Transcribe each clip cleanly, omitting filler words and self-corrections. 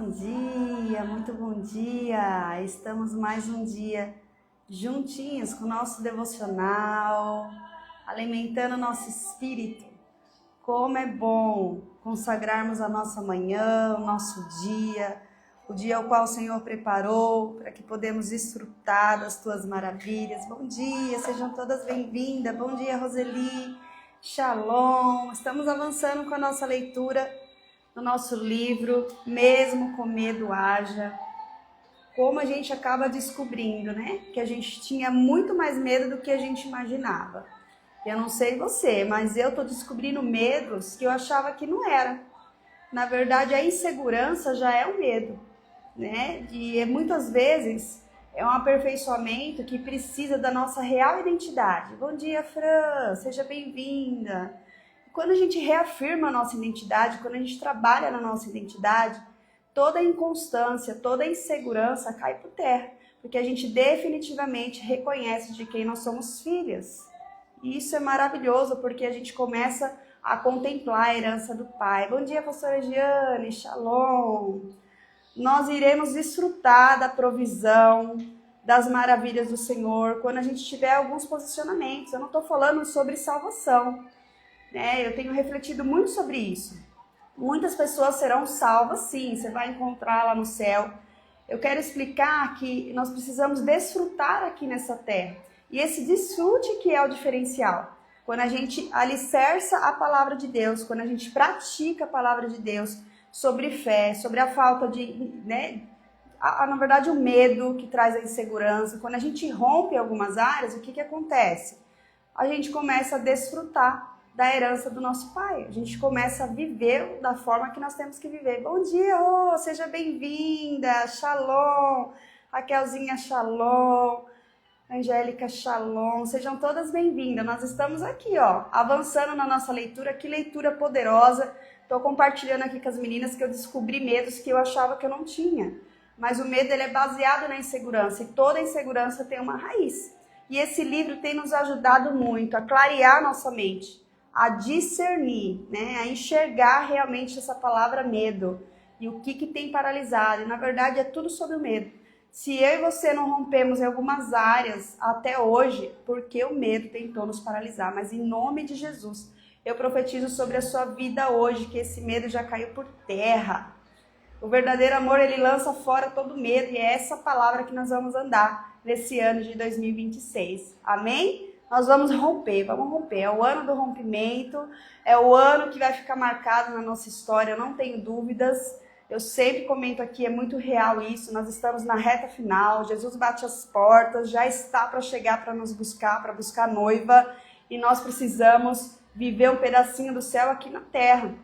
Muito bom dia! Estamos mais um dia juntinhos com o nosso devocional, alimentando o nosso espírito. Como é bom consagrarmos a nossa manhã, o nosso dia, o dia ao qual o Senhor preparou para que podemos desfrutar das Tuas maravilhas. Bom dia, sejam todas bem-vindas. Bom dia, Roseli, Shalom. Estamos avançando com a nossa leitura no nosso livro, Mesmo com Medo Haja. Como a gente acaba descobrindo, né? Que a gente tinha muito mais medo do que a gente imaginava. Eu não sei você, mas eu tô descobrindo medos que eu achava que não era. Na verdade, a insegurança já é um medo, né? E muitas vezes é um aperfeiçoamento que precisa da nossa real identidade. Bom dia, Fran, seja bem-vinda. Quando a gente reafirma a nossa identidade, quando a gente trabalha na nossa identidade, toda a inconstância, toda a insegurança cai por terra, porque a gente definitivamente reconhece de quem nós somos filhas. E isso é maravilhoso, porque a gente começa a contemplar a herança do Pai. Bom dia, pastora Giane, Shalom. Nós iremos desfrutar da provisão, das maravilhas do Senhor, quando a gente tiver alguns posicionamentos. Eu não estou falando sobre salvação, né? Eu tenho refletido muito sobre isso. Muitas pessoas serão salvas, sim, você vai encontrar lá no céu. Eu quero explicar que nós precisamos desfrutar aqui nessa terra. E esse desfrute que é o diferencial. Quando a gente alicerça a palavra de Deus, quando a gente pratica a palavra de Deus sobre fé, sobre a falta de, né, na verdade o medo que traz a insegurança. Quando a gente rompe algumas áreas, o que acontece? A gente começa a desfrutar da herança do nosso Pai. A gente começa a viver da forma que nós temos que viver. Bom dia, seja bem-vinda, Shalom, Raquelzinha, Shalom, Angélica, Shalom, sejam todas bem-vindas. Nós estamos aqui, avançando na nossa leitura, que leitura poderosa. Estou compartilhando aqui com as meninas que eu descobri medos que eu achava que eu não tinha. Mas o medo ele é baseado na insegurança, e toda insegurança tem uma raiz. E esse livro tem nos ajudado muito a clarear nossa mente, a discernir, né, a enxergar realmente essa palavra medo e o que tem paralisado. E na verdade é tudo sobre o medo. Se eu e você não rompemos em algumas áreas até hoje, porque o medo tentou nos paralisar, mas em nome de Jesus, eu profetizo sobre a sua vida hoje que esse medo já caiu por terra. O verdadeiro amor, ele lança fora todo medo, e é essa palavra que nós vamos andar nesse ano de 2026. Amém? Nós vamos romper. É o ano do rompimento, é o ano que vai ficar marcado na nossa história, eu não tenho dúvidas. Eu sempre comento aqui, é muito real isso, nós estamos na reta final, Jesus bate as portas, já está para chegar para nos buscar, para buscar a noiva, e nós precisamos viver um pedacinho do céu aqui na terra.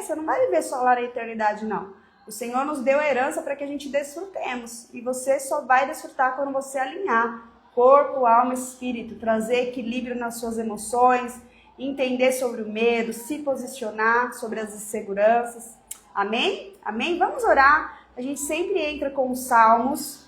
Você não vai viver só lá na eternidade, não. O Senhor nos deu a herança para que a gente desfrutemos, e você só vai desfrutar quando você alinhar corpo, alma e espírito, trazer equilíbrio nas suas emoções, entender sobre o medo, se posicionar sobre as inseguranças. Amém? Amém? Vamos orar. A gente sempre entra com os salmos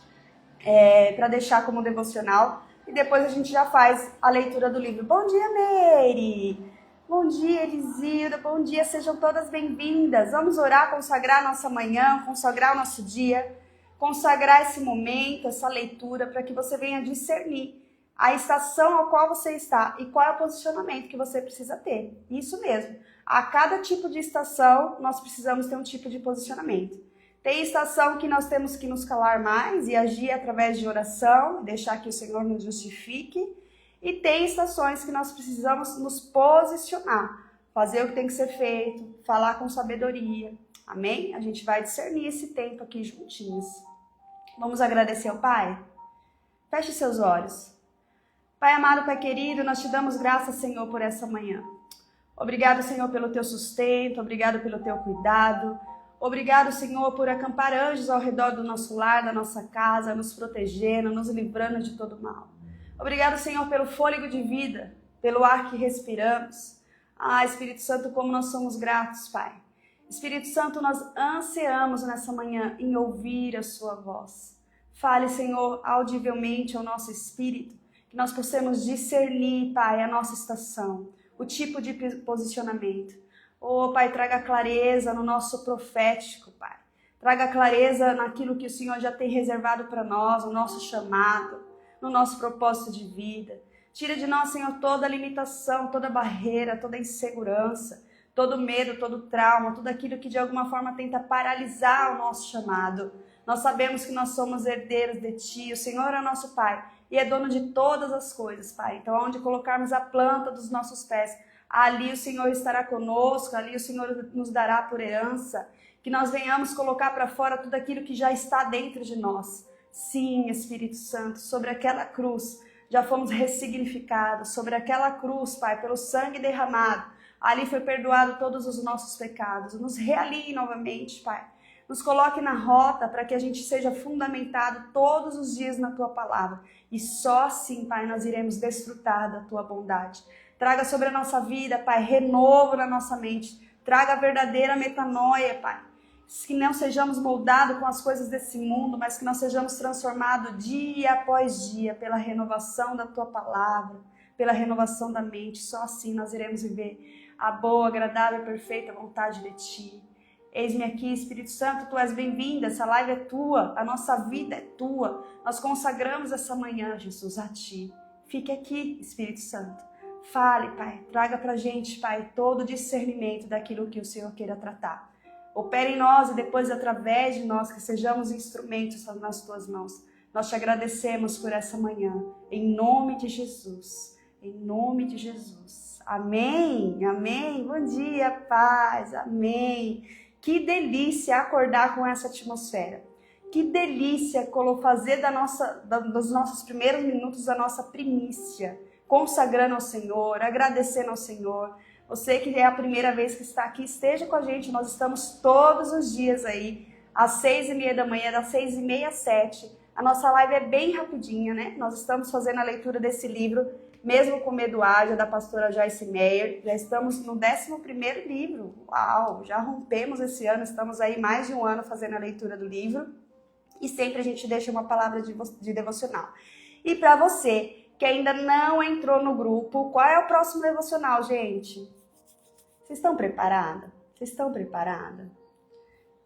para deixar como devocional, e depois a gente já faz a leitura do livro. Bom dia, Meire! Bom dia, Elisilda! Bom dia, sejam todas bem-vindas. Vamos orar, consagrar a nossa manhã, consagrar o nosso dia, consagrar esse momento, essa leitura, para que você venha discernir a estação ao qual você está e qual é o posicionamento que você precisa ter. Isso mesmo. A cada tipo de estação, nós precisamos ter um tipo de posicionamento. Tem estação que nós temos que nos calar mais e agir através de oração, deixar que o Senhor nos justifique. E tem estações que nós precisamos nos posicionar, fazer o que tem que ser feito, falar com sabedoria. Amém? A gente vai discernir esse tempo aqui juntinhos. Vamos agradecer ao Pai? Feche seus olhos. Pai amado, Pai querido, nós te damos graças, Senhor, por essa manhã. Obrigado, Senhor, pelo teu sustento, obrigado pelo teu cuidado. Obrigado, Senhor, por acampar anjos ao redor do nosso lar, da nossa casa, nos protegendo, nos livrando de todo mal. Obrigado, Senhor, pelo fôlego de vida, pelo ar que respiramos. Espírito Santo, como nós somos gratos, Pai. Espírito Santo, nós ansiamos nessa manhã em ouvir a sua voz. Fale, Senhor, audivelmente ao nosso espírito, que nós possamos discernir, Pai, a nossa estação, o tipo de posicionamento. Pai, traga clareza no nosso profético, Pai. Traga clareza naquilo que o Senhor já tem reservado para nós, no nosso chamado, no nosso propósito de vida. Tira de nós, Senhor, toda limitação, toda barreira, toda insegurança, todo medo, todo trauma, tudo aquilo que de alguma forma tenta paralisar o nosso chamado. Nós sabemos que nós somos herdeiros de Ti, o Senhor é nosso Pai e é dono de todas as coisas, Pai. Então, onde colocarmos a planta dos nossos pés, ali o Senhor estará conosco, ali o Senhor nos dará por herança. Que nós venhamos colocar para fora tudo aquilo que já está dentro de nós. Sim, Espírito Santo, sobre aquela cruz já fomos ressignificados, sobre aquela cruz, Pai, pelo sangue derramado, ali foi perdoado todos os nossos pecados. Nos realinhe novamente, Pai. Nos coloque na rota para que a gente seja fundamentado todos os dias na Tua palavra. E só assim, Pai, nós iremos desfrutar da Tua bondade. Traga sobre a nossa vida, Pai, renovo na nossa mente. Traga a verdadeira metanoia, Pai. Que não sejamos moldados com as coisas desse mundo, mas que nós sejamos transformados dia após dia pela renovação da Tua palavra, pela renovação da mente. Só assim nós iremos viver a boa, agradável e perfeita vontade de Ti. Eis-me aqui, Espírito Santo, Tu és bem-vindo, essa live é Tua, a nossa vida é Tua. Nós consagramos essa manhã, Jesus, a Ti. Fique aqui, Espírito Santo. Fale, Pai, traga pra gente, Pai, todo o discernimento daquilo que o Senhor queira tratar. Opere em nós e depois através de nós que sejamos instrumentos nas Tuas mãos. Nós Te agradecemos por essa manhã, em nome de Jesus, em nome de Jesus. Amém, amém. Bom dia, paz, amém. Que delícia acordar com essa atmosfera. Que delícia fazer dos nossos primeiros minutos a nossa primícia, consagrando ao Senhor, agradecendo ao Senhor. Você que é a primeira vez que está aqui, esteja com a gente. Nós estamos todos os dias aí, às 6h30 da manhã, das 6h30 às 7h. A nossa live é bem rapidinha, né? Nós estamos fazendo a leitura desse livro, Mesmo com Medo Haja, da pastora Joyce Meyer. Já estamos no 11º livro. Uau! Já rompemos esse ano, estamos aí mais de um ano fazendo a leitura do livro. E sempre a gente deixa uma palavra de devocional. E para você que ainda não entrou no grupo, qual é o próximo devocional, gente? Vocês estão preparadas? Vocês estão preparadas?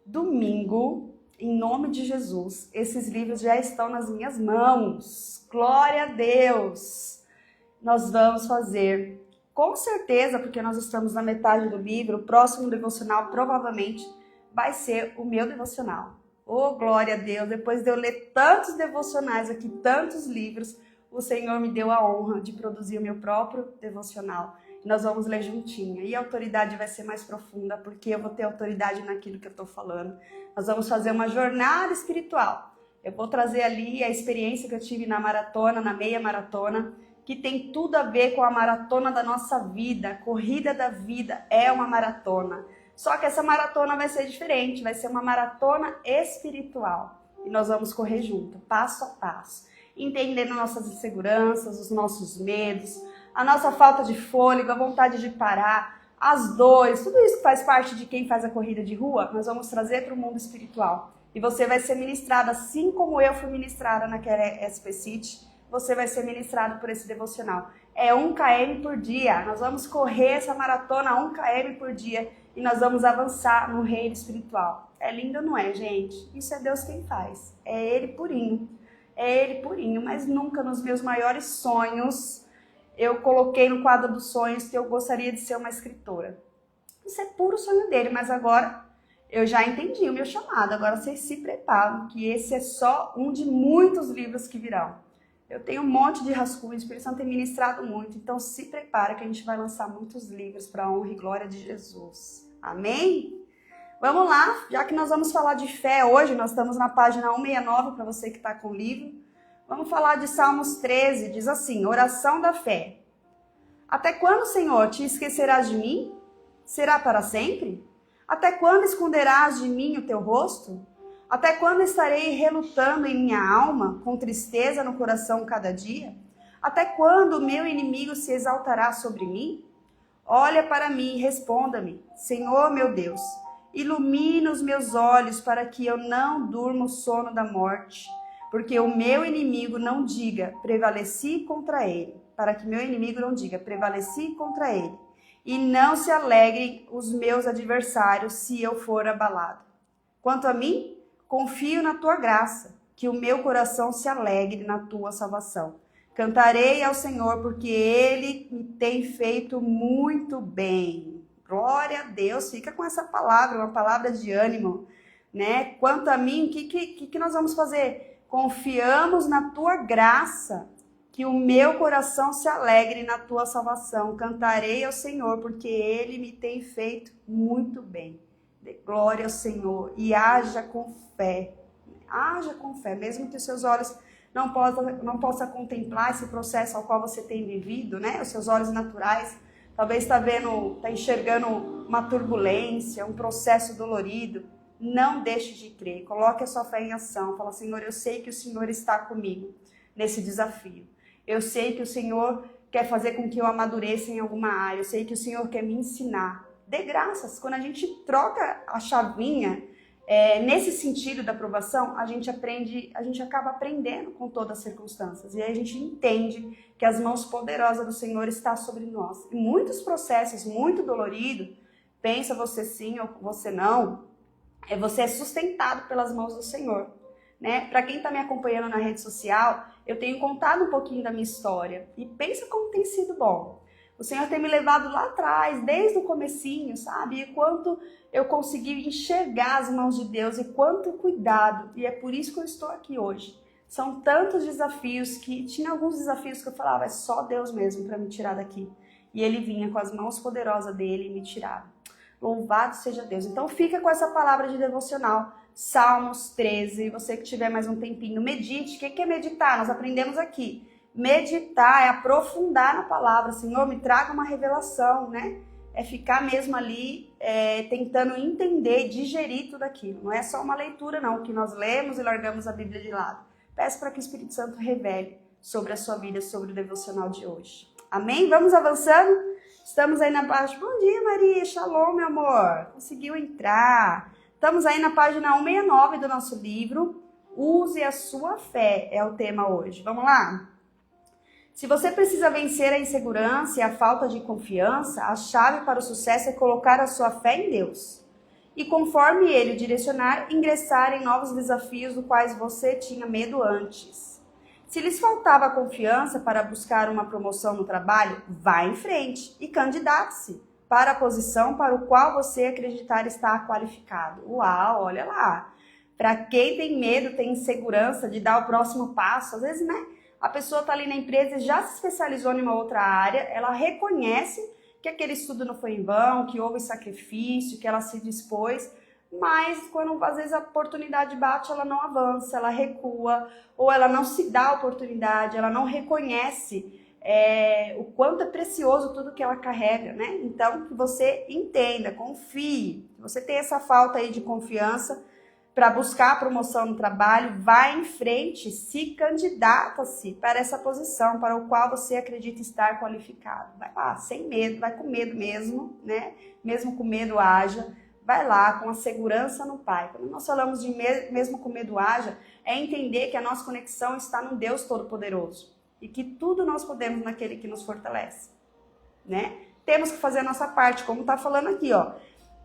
Domingo, em nome de Jesus, esses livros já estão nas minhas mãos. Glória a Deus! Nós vamos fazer, com certeza, porque nós estamos na metade do livro, o próximo devocional provavelmente vai ser o meu devocional. Oh, glória a Deus! Depois de eu ler tantos devocionais aqui, tantos livros, o Senhor me deu a honra de produzir o meu próprio devocional. Nós vamos ler juntinho. E a autoridade vai ser mais profunda, porque eu vou ter autoridade naquilo que eu estou falando. Nós vamos fazer uma jornada espiritual. Eu vou trazer ali a experiência que eu tive na maratona, na meia maratona, que tem tudo a ver com a maratona da nossa vida. A corrida da vida é uma maratona. Só que essa maratona vai ser diferente, vai ser uma maratona espiritual. E nós vamos correr junto, passo a passo, entendendo nossas inseguranças, os nossos medos, a nossa falta de fôlego, a vontade de parar, as dores, tudo isso que faz parte de quem faz a corrida de rua, nós vamos trazer para o mundo espiritual. E você vai ser ministrada, assim como eu fui ministrada naquela SP City, você vai ser ministrado por esse devocional. É 1 km por dia, nós vamos correr essa maratona 1 km por dia e nós vamos avançar no reino espiritual. É lindo, não é, gente? Isso é Deus quem faz, é Ele purinho. É Ele purinho, mas nunca nos meus maiores sonhos eu coloquei no quadro dos sonhos que eu gostaria de ser uma escritora. Isso é puro sonho dele, mas agora eu já entendi o meu chamado. Agora vocês se preparam, que esse é só um de muitos livros que virão. Eu tenho um monte de rascunhos, o Espírito Santo tem ministrado muito, então se prepara que a gente vai lançar muitos livros para a honra e glória de Jesus. Amém? Vamos lá, já que nós vamos falar de fé hoje, nós estamos na página 169 para você que está com o livro. Vamos falar de Salmos 13, diz assim, oração da fé. Até quando, Senhor, te esquecerás de mim? Será para sempre? Até quando esconderás de mim o teu rosto? Até quando estarei relutando em minha alma, com tristeza no coração cada dia? Até quando o meu inimigo se exaltará sobre mim? Olha para mim e responda-me, Senhor meu Deus, ilumina os meus olhos para que eu não durma o sono da morte, porque o meu inimigo não diga, prevaleci contra ele, para que meu inimigo não diga, prevaleci contra ele, e não se alegrem os meus adversários se eu for abalado. Quanto a mim, confio na tua graça, que o meu coração se alegre na tua salvação. Cantarei ao Senhor, porque Ele me tem feito muito bem. Glória a Deus, fica com essa palavra, uma palavra de ânimo, né? Quanto a mim, o que nós vamos fazer? Confiamos na tua graça, que o meu coração se alegre na tua salvação. Cantarei ao Senhor, porque Ele me tem feito muito bem. Dê glória ao Senhor e haja com fé. Haja com fé, mesmo que os seus olhos não possa contemplar esse processo ao qual você tem vivido, né? Os seus olhos naturais, talvez está enxergando uma turbulência, um processo dolorido. Não deixe de crer, coloque a sua fé em ação. Fala, Senhor, eu sei que o Senhor está comigo nesse desafio. Eu sei que o Senhor quer fazer com que eu amadureça em alguma área. Eu sei que o Senhor quer me ensinar. Dê graças. Quando a gente troca a chavinha, nesse sentido da aprovação, a gente acaba aprendendo com todas as circunstâncias. E aí a gente entende que as mãos poderosas do Senhor estão sobre nós. Em muitos processos muito doloridos, pensa você sim ou você não, você é sustentado pelas mãos do Senhor. Né? Para quem está me acompanhando na rede social, eu tenho contado um pouquinho da minha história. E pensa como tem sido bom. O Senhor tem me levado lá atrás, desde o comecinho, sabe? E quanto eu consegui enxergar as mãos de Deus e quanto cuidado. E é por isso que eu estou aqui hoje. São tantos desafios que... Tinha alguns desafios que eu falava, é só Deus mesmo para me tirar daqui. E Ele vinha com as mãos poderosas dele e me tirava. Louvado seja Deus. Então fica com essa palavra de devocional. Salmos 13. Você que tiver mais um tempinho, medite. O que é meditar? Nós aprendemos aqui. Meditar é aprofundar na palavra. Senhor, me traga uma revelação, né? É ficar mesmo ali tentando entender, digerir tudo aquilo. Não é só uma leitura, não, que nós lemos e largamos a Bíblia de lado. Peço para que o Espírito Santo revele sobre a sua vida, sobre o devocional de hoje. Amém? Vamos avançando? Estamos aí na página... Bom dia, Maria. Shalom, meu amor. Conseguiu entrar. Estamos aí na página 169 do nosso livro. Use a sua fé é o tema hoje. Vamos lá? Se você precisa vencer a insegurança e a falta de confiança, a chave para o sucesso é colocar a sua fé em Deus. E conforme Ele direcionar, ingressar em novos desafios dos quais você tinha medo antes. Se lhes faltava confiança para buscar uma promoção no trabalho, vá em frente e candidate-se para a posição para o qual você acreditar estar qualificado. Uau, olha lá. Para quem tem medo, tem insegurança de dar o próximo passo, às vezes, né? A pessoa está ali na empresa e já se especializou em uma outra área, ela reconhece que aquele estudo não foi em vão, que houve sacrifício, que ela se dispôs, mas quando às vezes a oportunidade bate, ela não avança, ela recua, ou ela não se dá a oportunidade, ela não reconhece o quanto é precioso tudo que ela carrega, né? Então, que você entenda, confie, que você tem essa falta aí de confiança, para buscar a promoção no trabalho, vá em frente, se candidata-se para essa posição para o qual você acredita estar qualificado. Vai lá, sem medo, vai com medo mesmo, né? Mesmo com medo haja, vai lá com a segurança no Pai. Quando nós falamos de mesmo com medo haja, é entender que a nossa conexão está no Deus Todo-Poderoso e que tudo nós podemos naquele que nos fortalece, né? Temos que fazer a nossa parte, como está falando aqui, ó.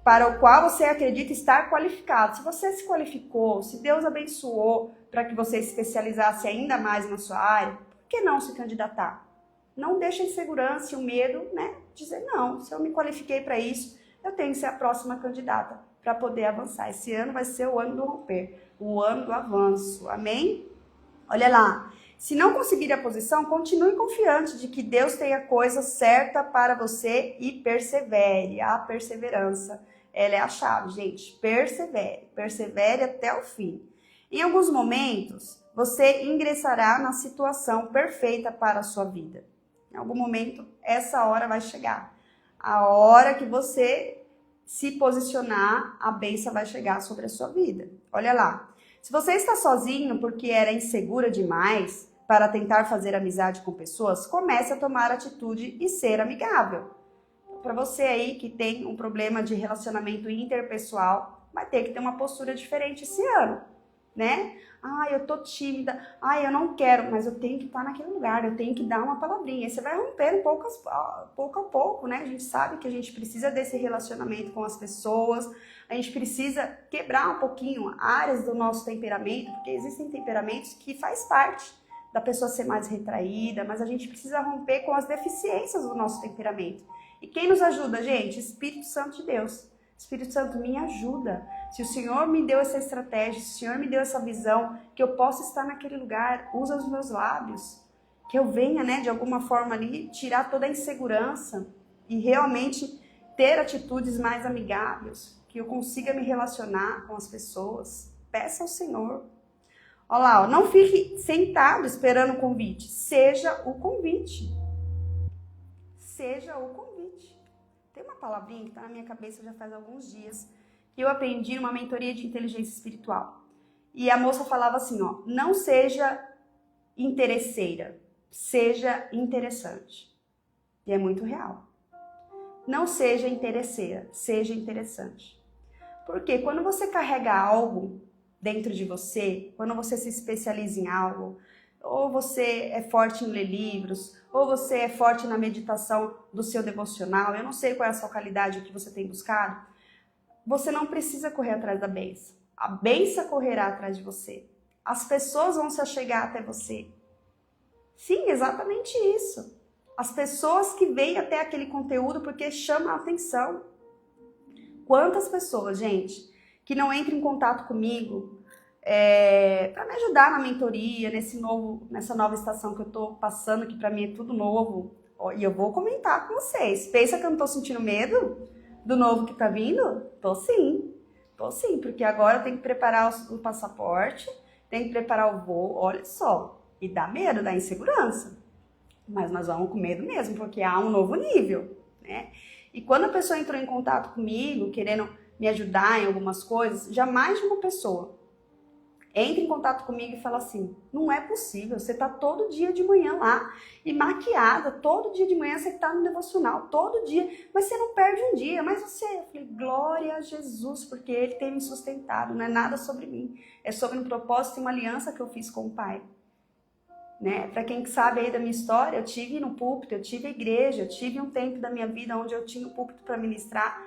Para o qual você acredita estar qualificado. Se você se qualificou, se Deus abençoou para que você se especializasse ainda mais na sua área, por que não se candidatar? Não deixe a insegurança e o medo, né? Dizer, não, se eu me qualifiquei para isso, eu tenho que ser a próxima candidata para poder avançar. Esse ano vai ser o ano do romper, o ano do avanço. Amém? Olha lá. Se não conseguir a posição, continue confiante de que Deus tem a coisa certa para você e persevere. A perseverança, ela é a chave, gente. Persevere. Persevere até o fim. Em alguns momentos, você ingressará na situação perfeita para a sua vida. Em algum momento, essa hora vai chegar. A hora que você se posicionar, a bênção vai chegar sobre a sua vida. Olha lá. Se você está sozinho porque era insegura demais para tentar fazer amizade com pessoas, comece a tomar atitude e ser amigável. Para você aí que tem um problema de relacionamento interpessoal, vai ter que ter uma postura diferente esse ano. né? Ah, eu tô tímida, ah, eu não quero, mas eu tenho que estar naquele lugar, eu tenho que dar uma palavrinha. Aí você vai rompendo pouco a pouco, né? A gente sabe que a gente precisa desse relacionamento com as pessoas, a gente precisa quebrar um pouquinho áreas do nosso temperamento, porque existem temperamentos que faz parte da pessoa ser mais retraída, mas a gente precisa romper com as deficiências do nosso temperamento. E quem nos ajuda, gente? Espírito Santo de Deus. Espírito Santo, me ajuda. Se o Senhor me deu essa estratégia, se o Senhor me deu essa visão, que eu possa estar naquele lugar, usa os meus lábios, que eu venha, né, de alguma forma ali, tirar toda a insegurança e realmente ter atitudes mais amigáveis, que eu consiga me relacionar com as pessoas. Peça ao Senhor. Olha lá, ó, não fique sentado esperando o convite, seja o convite. Seja o convite. Tem uma palavrinha que está na minha cabeça já faz alguns dias, que eu aprendi numa mentoria de inteligência espiritual. E a moça falava assim, ó, não seja interesseira, seja interessante. E é muito real. Não seja interesseira, seja interessante. Porque quando você carrega algo dentro de você, quando você se especializa em algo, ou você é forte em ler livros, ou você é forte na meditação do seu devocional, eu não sei qual é a sua qualidade que você tem buscado, você não precisa correr atrás da bênção. A bênção correrá atrás de você. As pessoas vão se achegar até você. Sim, exatamente isso. As pessoas que vêm até aquele conteúdo porque chama a atenção. Quantas pessoas, gente, que não entram em contato comigo para me ajudar na mentoria, nessa nova estação que eu tô passando, que para mim é tudo novo. E eu vou comentar com vocês. Pensa que eu não tô sentindo medo do novo que tá vindo? Tô sim, porque agora eu tenho que preparar o passaporte, tenho que preparar o voo, olha só. E dá medo, dá insegurança. Mas nós vamos com medo mesmo, porque há um novo nível, né? E quando a pessoa entrou em contato comigo, querendo me ajudar em algumas coisas, já mais de uma pessoa entra em contato comigo e fala assim, não é possível, você tá todo dia de manhã lá, e maquiada, todo dia de manhã você tá no devocional, todo dia, mas você não perde um dia, mas você, eu falei, glória a Jesus, porque Ele tem me sustentado, não é nada sobre mim, é sobre um propósito e uma aliança que eu fiz com o Pai. Né? Para quem sabe aí da minha história, eu tive no púlpito, eu tive a igreja, eu tive um tempo da minha vida onde eu tinha o púlpito para ministrar.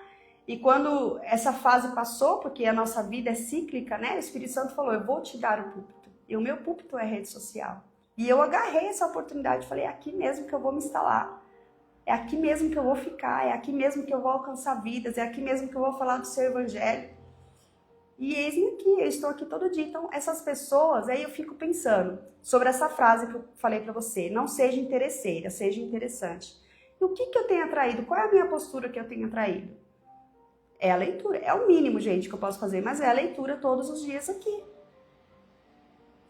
E quando essa fase passou, porque a nossa vida é cíclica, né? O Espírito Santo falou, eu vou te dar o púlpito. E o meu púlpito é rede social. E eu agarrei essa oportunidade, falei, é aqui mesmo que eu vou me instalar. É aqui mesmo que eu vou ficar, é aqui mesmo que eu vou alcançar vidas, é aqui mesmo que eu vou falar do seu evangelho. E eis-me aqui, eu estou aqui todo dia. Então, essas pessoas, aí eu fico pensando sobre essa frase que eu falei para você, não seja interesseira, seja interessante. E o que eu tenho atraído? Qual é a minha postura que eu tenho atraído? É a leitura, é o mínimo, gente, que eu posso fazer, mas é a leitura todos os dias aqui.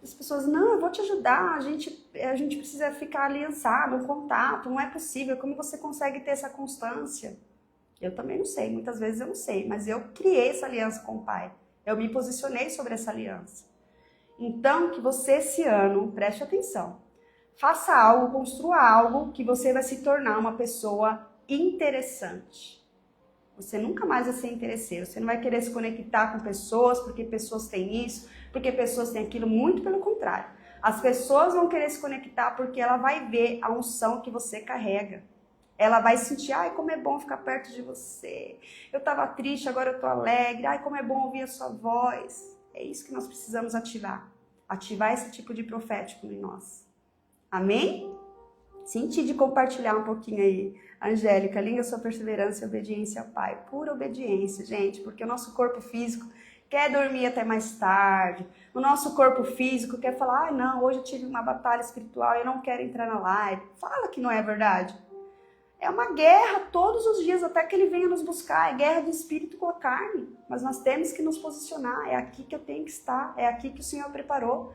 As pessoas, não, eu vou te ajudar, a gente precisa ficar aliançado, um contato, não é possível, como você consegue ter essa constância? Eu também não sei, muitas vezes eu não sei, mas eu criei essa aliança com o Pai. Eu me posicionei sobre essa aliança. Então, que você esse ano, preste atenção, faça algo, construa algo que você vai se tornar uma pessoa interessante. Você nunca mais vai ser interesseiro, você não vai querer se conectar com pessoas, porque pessoas têm isso, porque pessoas têm aquilo, muito pelo contrário. As pessoas vão querer se conectar porque ela vai ver a unção que você carrega. Ela vai sentir, ai, como é bom ficar perto de você. Eu estava triste, agora eu estou alegre. Ai, como é bom ouvir a sua voz. É isso que nós precisamos ativar. Ativar esse tipo de profético em nós. Amém? Senti de compartilhar um pouquinho aí. Angélica, linda sua perseverança e obediência ao Pai. Pura obediência, gente, porque o nosso corpo físico quer dormir até mais tarde. O nosso corpo físico quer falar, ai, não, hoje eu tive uma batalha espiritual e eu não quero entrar na live. Fala que não é verdade. É uma guerra todos os dias, até que Ele venha nos buscar. É guerra do espírito com a carne. Mas nós temos que nos posicionar. É aqui que eu tenho que estar. É aqui que o Senhor preparou.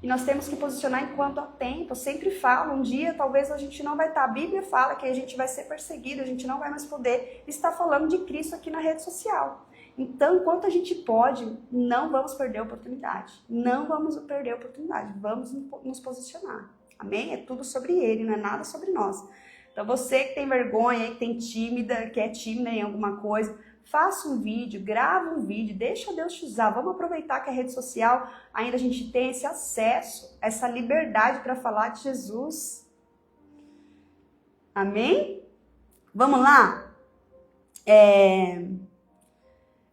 E nós temos que posicionar enquanto há tempo. Eu sempre falo, um dia talvez a gente não vai estar. A Bíblia fala que a gente vai ser perseguido, a gente não vai mais poder estar falando de Cristo aqui na rede social. Então, enquanto a gente pode, não vamos perder a oportunidade. Não vamos perder a oportunidade. Vamos nos posicionar. Amém? É tudo sobre Ele, não é nada sobre nós. Então você que tem vergonha, que é tímida em alguma coisa, faça um vídeo, grava um vídeo, deixa Deus te usar. Vamos aproveitar que a rede social ainda a gente tem esse acesso, essa liberdade para falar de Jesus. Amém? Vamos lá?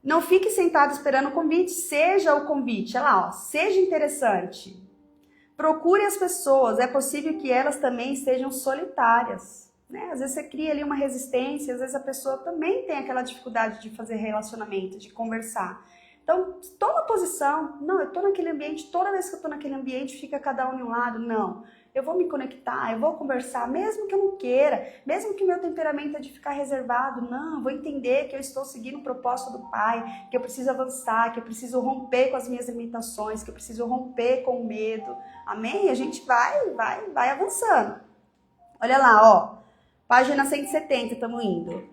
Não fique sentado esperando o convite, seja o convite. Olha lá, ó, seja interessante. Procure as pessoas, é possível que elas também estejam solitárias. Né? Às vezes você cria ali uma resistência, às vezes a pessoa também tem aquela dificuldade de fazer relacionamento, de conversar. Então, toma posição. Não, eu tô naquele ambiente, toda vez que eu tô naquele ambiente, fica cada um de um lado. Não, eu vou me conectar, eu vou conversar, mesmo que eu não queira, mesmo que meu temperamento é de ficar reservado. Não, eu vou entender que eu estou seguindo o propósito do Pai, que eu preciso avançar, que eu preciso romper com as minhas limitações, que eu preciso romper com o medo. Amém? A gente vai avançando. Olha lá, ó. Página 170, estamos indo.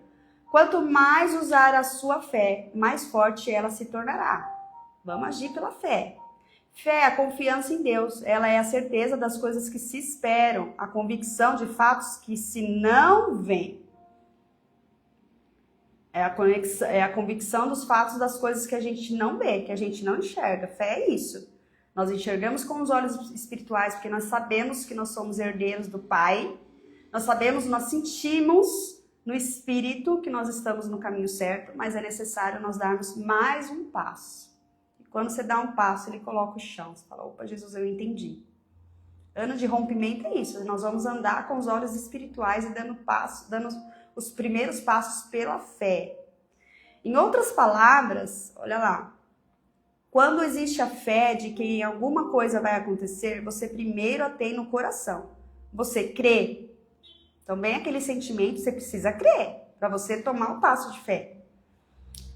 Quanto mais usar a sua fé, mais forte ela se tornará. Vamos agir pela fé. Fé é a confiança em Deus. Ela é a certeza das coisas que se esperam, a convicção de fatos que se não veem. É a convicção dos fatos das coisas que a gente não vê, que a gente não enxerga. Fé é isso. Nós enxergamos com os olhos espirituais, porque nós sabemos que nós somos herdeiros do Pai. Nós sabemos, nós sentimos no espírito que nós estamos no caminho certo, mas é necessário nós darmos mais um passo. E quando você dá um passo, ele coloca o chão. Você fala, opa, Jesus, eu entendi. Ano de rompimento é isso. Nós vamos andar com os olhos espirituais e dando os primeiros passos pela fé. Em outras palavras, olha lá. Quando existe a fé de que alguma coisa vai acontecer, você primeiro a tem no coração. Você crê? Então, bem aquele sentimento, você precisa crer para você tomar o passo de fé.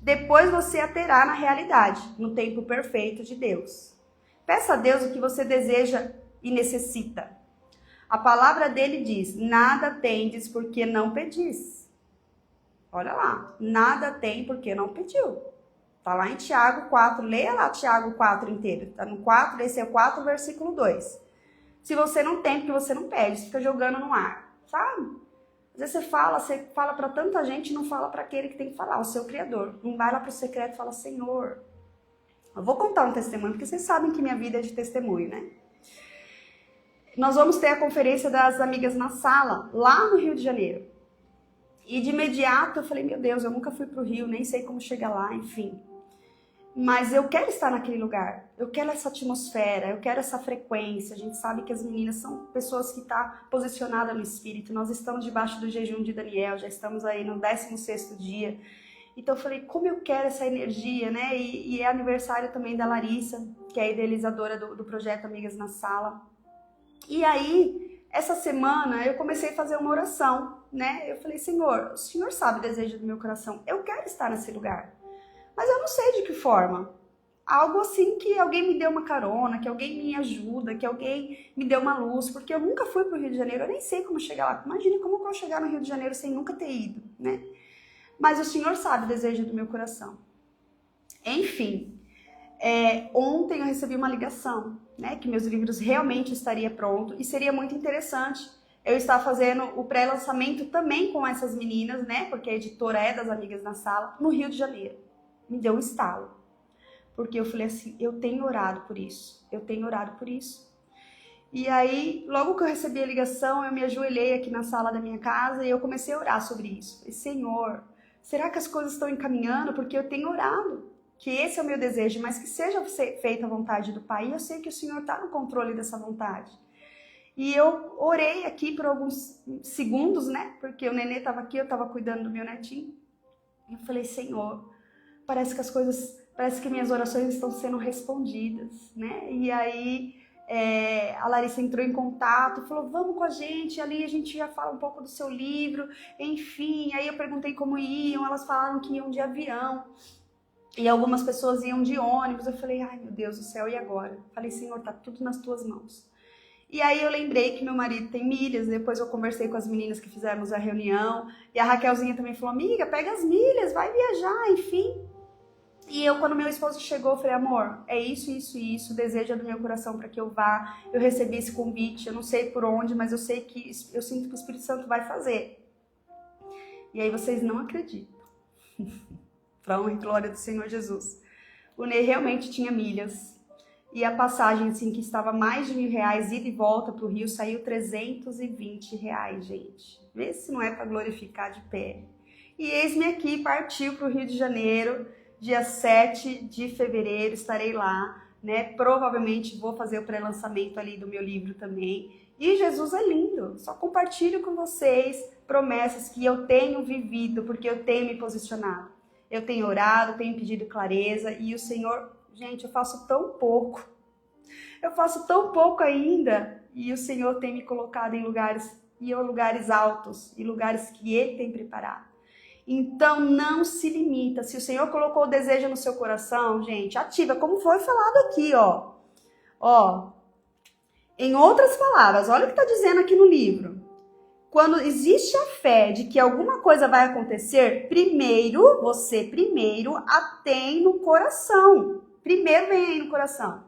Depois você a terá na realidade, no tempo perfeito de Deus. Peça a Deus o que você deseja e necessita. A palavra dele diz, nada tendes porque não pedis. Olha lá, nada tem porque não pediu. Está lá em Tiago 4, leia lá Tiago 4 inteiro. Está no 4, esse é o 4, versículo 2. Se você não tem, porque você não pede, você fica jogando no ar. Sabe? Às vezes você fala para tanta gente e não fala para aquele que tem que falar, o seu Criador. Não vai lá para o secreto e fala, Senhor. Eu vou contar um testemunho, porque vocês sabem que minha vida é de testemunho, né? Nós vamos ter a conferência das amigas na sala, lá no Rio de Janeiro. E de imediato eu falei, meu Deus, eu nunca fui para o Rio, nem sei como chegar lá, enfim. Mas eu quero estar naquele lugar, eu quero essa atmosfera, eu quero essa frequência. A gente sabe que as meninas são pessoas que estão posicionadas no Espírito. Nós estamos debaixo do jejum de Daniel, já estamos aí no 16º dia. Então eu falei, como eu quero essa energia, né? E é aniversário também da Larissa, que é a idealizadora do projeto Amigas na Sala. E aí, essa semana, eu comecei a fazer uma oração, né? Eu falei, Senhor, o Senhor sabe o desejo do meu coração, eu quero estar nesse lugar. Mas eu não sei de que forma. Algo assim que alguém me deu uma carona, que alguém me ajuda, que alguém me deu uma luz, porque eu nunca fui para o Rio de Janeiro, eu nem sei como chegar lá. Imagine como eu vou chegar no Rio de Janeiro sem nunca ter ido, né? Mas o Senhor sabe o desejo do meu coração. Enfim, ontem eu recebi uma ligação, né? Que meus livros realmente estariam prontos e seria muito interessante eu estar fazendo o pré-lançamento também com essas meninas, né? Porque a editora é das Amigas na Sala, no Rio de Janeiro. Me deu um estalo, porque eu falei assim, eu tenho orado por isso, E aí, logo que eu recebi a ligação, eu me ajoelhei aqui na sala da minha casa e eu comecei a orar sobre isso. Falei, Senhor, será que as coisas estão encaminhando? Porque eu tenho orado, que esse é o meu desejo, mas que seja feita a vontade do Pai. E eu sei que o Senhor está no controle dessa vontade. E eu orei aqui por alguns segundos, né? Porque o nenê estava aqui, eu estava cuidando do meu netinho. E eu falei, Senhor, parece que minhas orações estão sendo respondidas, né? E aí a Larissa entrou em contato, falou, vamos com a gente, ali a gente já fala um pouco do seu livro, enfim. Aí eu perguntei como iam, elas falaram que iam de avião, e algumas pessoas iam de ônibus. Eu falei, ai meu Deus do céu, e agora? Falei, Senhor, tá tudo nas tuas mãos. E aí eu lembrei que meu marido tem milhas, depois eu conversei com as meninas que fizemos a reunião, e a Raquelzinha também falou, amiga, pega as milhas, vai viajar, enfim. E eu, quando meu esposo chegou, eu falei, amor, é isso, o desejo é do meu coração para que eu vá. Eu recebi esse convite, eu não sei por onde, mas eu sinto que o Espírito Santo vai fazer. E aí vocês não acreditam. para a honra e glória do Senhor Jesus. O Ney realmente tinha milhas. E a passagem, assim, que estava mais de R$1.000, ida e volta para o Rio, saiu R$320, gente. Vê se não é para glorificar de pé. E eis-me aqui, partiu para o Rio de Janeiro, dia 7 de fevereiro, estarei lá, né? Provavelmente vou fazer o pré-lançamento ali do meu livro também. E Jesus é lindo, só compartilho com vocês promessas que eu tenho vivido, porque eu tenho me posicionado. Eu tenho orado, tenho pedido clareza e o Senhor, gente, eu faço tão pouco ainda e o Senhor tem me colocado em lugares altos e lugares que Ele tem preparado. Então não se limita, se o Senhor colocou o desejo no seu coração, gente, ativa, como foi falado aqui, ó, em outras palavras, olha o que está dizendo aqui no livro. Quando existe a fé de que alguma coisa vai acontecer, você a tem no coração. Primeiro vem aí no coração.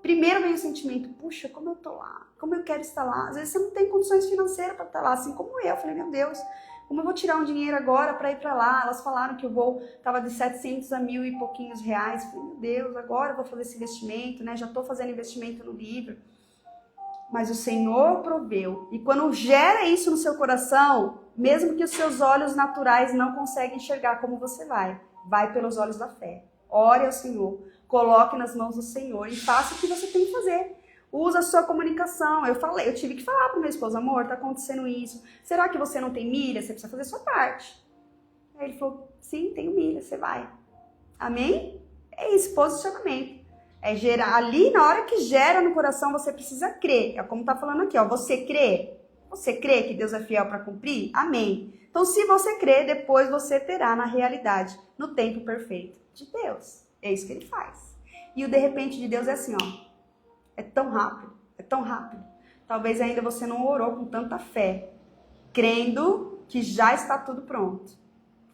Primeiro vem o sentimento, puxa, como eu tô lá, como eu quero estar lá. Às vezes você não tem condições financeiras para estar lá, assim como eu. Falei, meu Deus, como eu vou tirar um dinheiro agora para ir para lá? Elas falaram que o voo estava de 700 a 1.000 e pouquinhos reais. Falei, meu Deus, agora eu vou fazer esse investimento, né? Já estou fazendo investimento no livro. Mas o Senhor proveu. E quando gera isso no seu coração, mesmo que os seus olhos naturais não conseguem enxergar como você vai pelos olhos da fé. Ore ao Senhor, coloque nas mãos do Senhor e faça o que você tem que fazer. Usa a sua comunicação. Eu tive que falar para o meu esposo, amor, tá acontecendo isso. Será que você não tem milha? Você precisa fazer a sua parte. Aí ele falou, sim, tenho milha, você vai. Amém? É isso, posicionamento. É gerar ali, na hora que gera no coração, você precisa crer. É como tá falando aqui, ó. Você crê? Você crê que Deus é fiel para cumprir? Amém. Então, se você crê, depois você terá na realidade, no tempo perfeito de Deus. É isso que Ele faz. E o de repente de Deus é assim, ó. É tão rápido, é tão rápido. Talvez ainda você não orou com tanta fé, crendo que já está tudo pronto.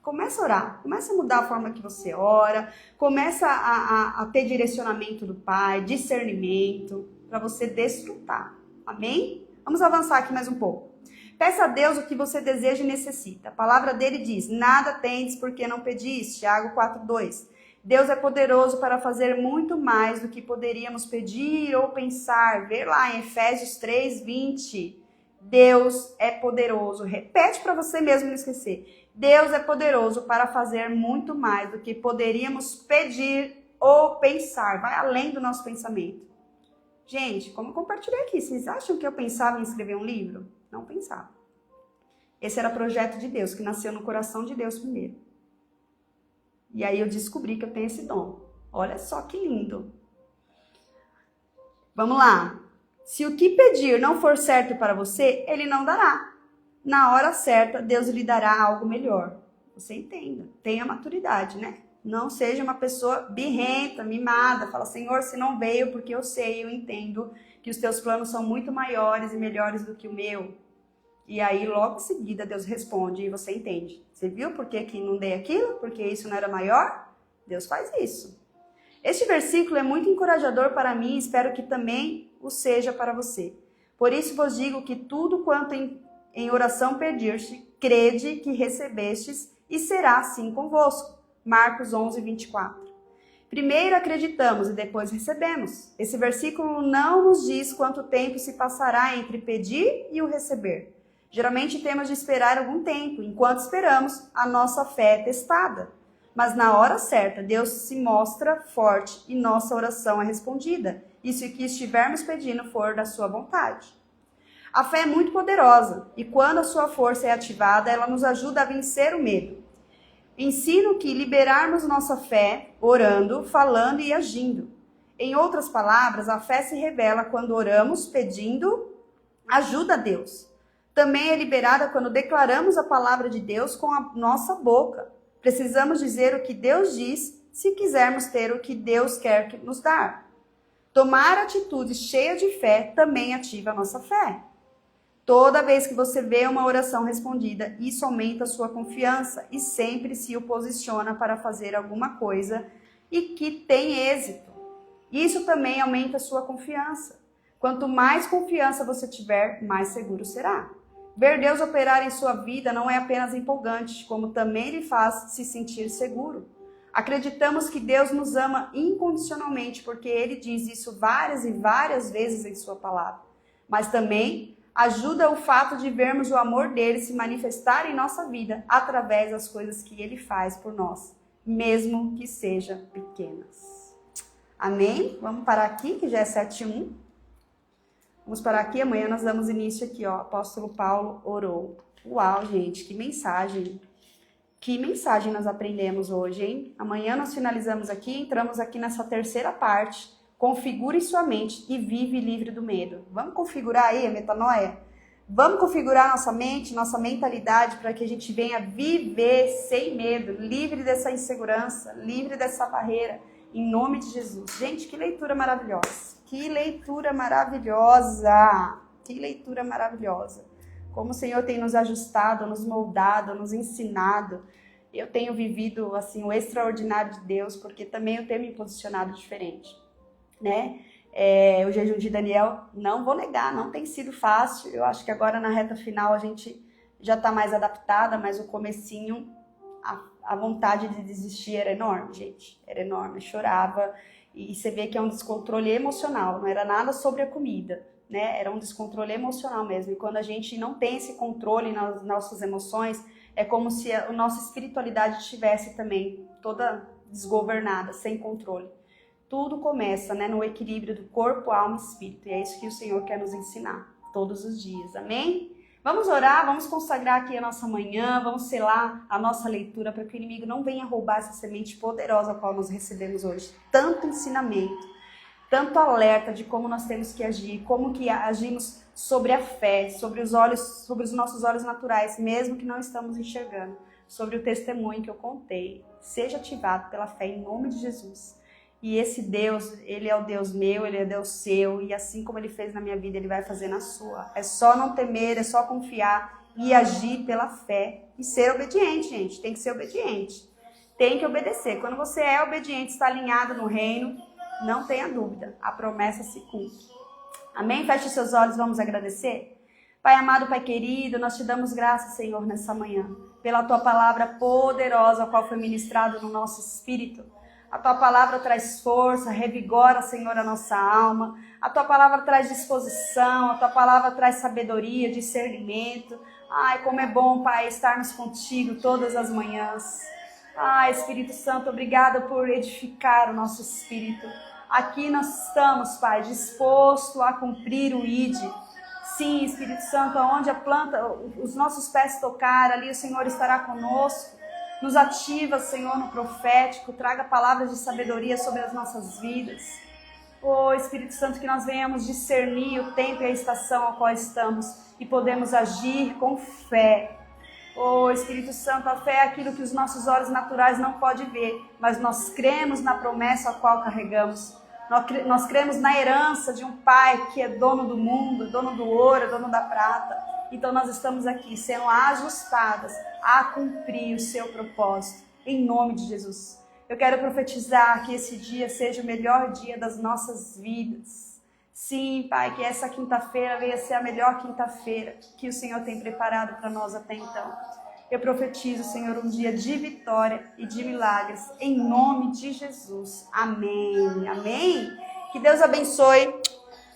Começa a orar, começa a mudar a forma que você ora, começa a ter direcionamento do Pai, discernimento, para você desfrutar. Amém? Vamos avançar aqui mais um pouco. Peça a Deus o que você deseja e necessita. A palavra dele diz, nada tendes porque não pedis. Tiago 4:2. Deus é poderoso para fazer muito mais do que poderíamos pedir ou pensar. Vê lá em Efésios 3:20. Deus é poderoso. Repete para você mesmo não esquecer. Deus é poderoso para fazer muito mais do que poderíamos pedir ou pensar. Vai além do nosso pensamento. Gente, como eu compartilhei aqui, vocês acham que eu pensava em escrever um livro? Não pensava. Esse era projeto de Deus, que nasceu no coração de Deus primeiro. E aí eu descobri que eu tenho esse dom. Olha só que lindo. Vamos lá. Se o que pedir não for certo para você, Ele não dará. Na hora certa, Deus lhe dará algo melhor. Você entenda, tenha maturidade, né? Não seja uma pessoa birrenta, mimada. Fala, Senhor, se não veio, porque eu sei, eu entendo que os teus planos são muito maiores e melhores do que o meu. E aí, logo em seguida, Deus responde e você entende. Você viu por que não dei aquilo? Porque isso não era maior? Deus faz isso. Este versículo é muito encorajador para mim e espero que também o seja para você. Por isso vos digo que tudo quanto em oração pedirste, crede que recebestes e será assim convosco. Marcos 11:24. Primeiro acreditamos e depois recebemos. Esse versículo não nos diz quanto tempo se passará entre pedir e o receber. Geralmente temos de esperar algum tempo. Enquanto esperamos, a nossa fé é testada. Mas na hora certa, Deus se mostra forte e nossa oração é respondida. E se o que estivermos pedindo for da sua vontade. A fé é muito poderosa e quando a sua força é ativada, ela nos ajuda a vencer o medo. Ensino que liberarmos nossa fé orando, falando e agindo. Em outras palavras, a fé se revela quando oramos, pedindo ajuda a Deus. Também é liberada quando declaramos a palavra de Deus com a nossa boca. Precisamos dizer o que Deus diz se quisermos ter o que Deus quer nos dar. Tomar atitude cheia de fé também ativa a nossa fé. Toda vez que você vê uma oração respondida, isso aumenta a sua confiança e sempre se o posiciona para fazer alguma coisa e que tem êxito. Isso também aumenta a sua confiança. Quanto mais confiança você tiver, mais seguro será. Ver Deus operar em sua vida não é apenas empolgante, como também lhe faz se sentir seguro. Acreditamos que Deus nos ama incondicionalmente, porque Ele diz isso várias e várias vezes em sua palavra. Mas também ajuda o fato de vermos o amor dele se manifestar em nossa vida através das coisas que Ele faz por nós, mesmo que sejam pequenas. Amém? Vamos parar aqui, que já é 7:1. Vamos parar aqui, amanhã nós damos início aqui, ó. Apóstolo Paulo orou. Uau, gente, que mensagem. Que mensagem nós aprendemos hoje, hein? Amanhã nós finalizamos aqui, entramos aqui nessa terceira parte. Configure sua mente e vive livre do medo. Vamos configurar aí a metanoia? Vamos configurar nossa mente, nossa mentalidade para que a gente venha viver sem medo, livre dessa insegurança, livre dessa barreira, em nome de Jesus. Gente, que leitura maravilhosa. Que leitura maravilhosa! Que leitura maravilhosa! Como o Senhor tem nos ajustado, nos moldado, nos ensinado. Eu tenho vivido assim o extraordinário de Deus, porque também eu tenho me posicionado diferente, né? O jejum de Daniel, não vou negar, não tem sido fácil. Eu acho que agora na reta final a gente já está mais adaptada, mas o comecinho, a vontade de desistir era enorme, gente. Era enorme, eu chorava. E você vê que é um descontrole emocional, não era nada sobre a comida, né? Era um descontrole emocional mesmo. E quando a gente não tem esse controle nas nossas emoções, é como se a nossa espiritualidade estivesse também toda desgovernada, sem controle. Tudo começa, né, no equilíbrio do corpo, alma e espírito. E é isso que o Senhor quer nos ensinar todos os dias. Amém? Vamos orar, vamos consagrar aqui a nossa manhã, vamos selar a nossa leitura para que o inimigo não venha roubar essa semente poderosa a qual nós recebemos hoje. Tanto ensinamento, tanto alerta de como nós temos que agir, como que agimos sobre a fé, sobre os nossos olhos naturais, mesmo que não estamos enxergando, sobre o testemunho que eu contei. Seja ativado pela fé em nome de Jesus. E esse Deus, Ele é o Deus meu, Ele é o Deus seu, e assim como Ele fez na minha vida, Ele vai fazer na sua. É só não temer, é só confiar e agir pela fé e ser obediente, gente. Tem que ser obediente. Tem que obedecer. Quando você é obediente, está alinhado no reino, não tenha dúvida, a promessa se cumpre. Amém? Feche seus olhos, vamos agradecer? Pai amado, Pai querido, nós te damos graças, Senhor, nessa manhã, pela Tua palavra poderosa, a qual foi ministrada no nosso espírito. A Tua palavra traz força, revigora, Senhor, a nossa alma. A Tua palavra traz disposição, a Tua palavra traz sabedoria, discernimento. Ai, como é bom, Pai, estarmos contigo todas as manhãs. Ai, Espírito Santo, obrigada por edificar o nosso espírito. Aqui nós estamos, Pai, disposto a cumprir o ID. Sim, Espírito Santo, aonde a planta, os nossos pés tocar, ali o Senhor estará conosco. Nos ativa, Senhor, no profético, traga palavras de sabedoria sobre as nossas vidas. Oh, Espírito Santo, que nós venhamos discernir o tempo e a estação a qual estamos e podemos agir com fé. Oh, Espírito Santo, a fé é aquilo que os nossos olhos naturais não podem ver, mas nós cremos na promessa a qual carregamos. Nós cremos na herança de um Pai que é dono do mundo, dono do ouro, dono da prata. Então nós estamos aqui sendo ajustadas a cumprir o seu propósito, em nome de Jesus. Eu quero profetizar que esse dia seja o melhor dia das nossas vidas. Sim, Pai, que essa quinta-feira venha ser a melhor quinta-feira que o Senhor tem preparado para nós até então. Eu profetizo, Senhor, um dia de vitória e de milagres, em nome de Jesus. Amém, amém. Que Deus abençoe.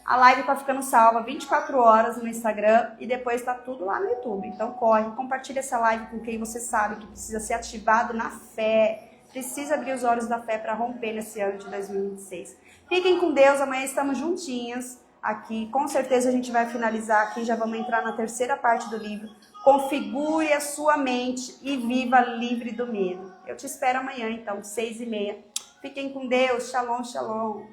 A live está ficando salva 24 horas no Instagram e depois está tudo lá no YouTube. Então corre, compartilha essa live com quem você sabe que precisa ser ativado na fé. Precisa abrir os olhos da fé para romper nesse ano de 2026. Fiquem com Deus, amanhã estamos juntinhas aqui. Com certeza a gente vai finalizar aqui, já vamos entrar na terceira parte do livro. Configure a sua mente e viva livre do medo. Eu te espero amanhã, então, 6h30. Fiquem com Deus. Shalom, shalom.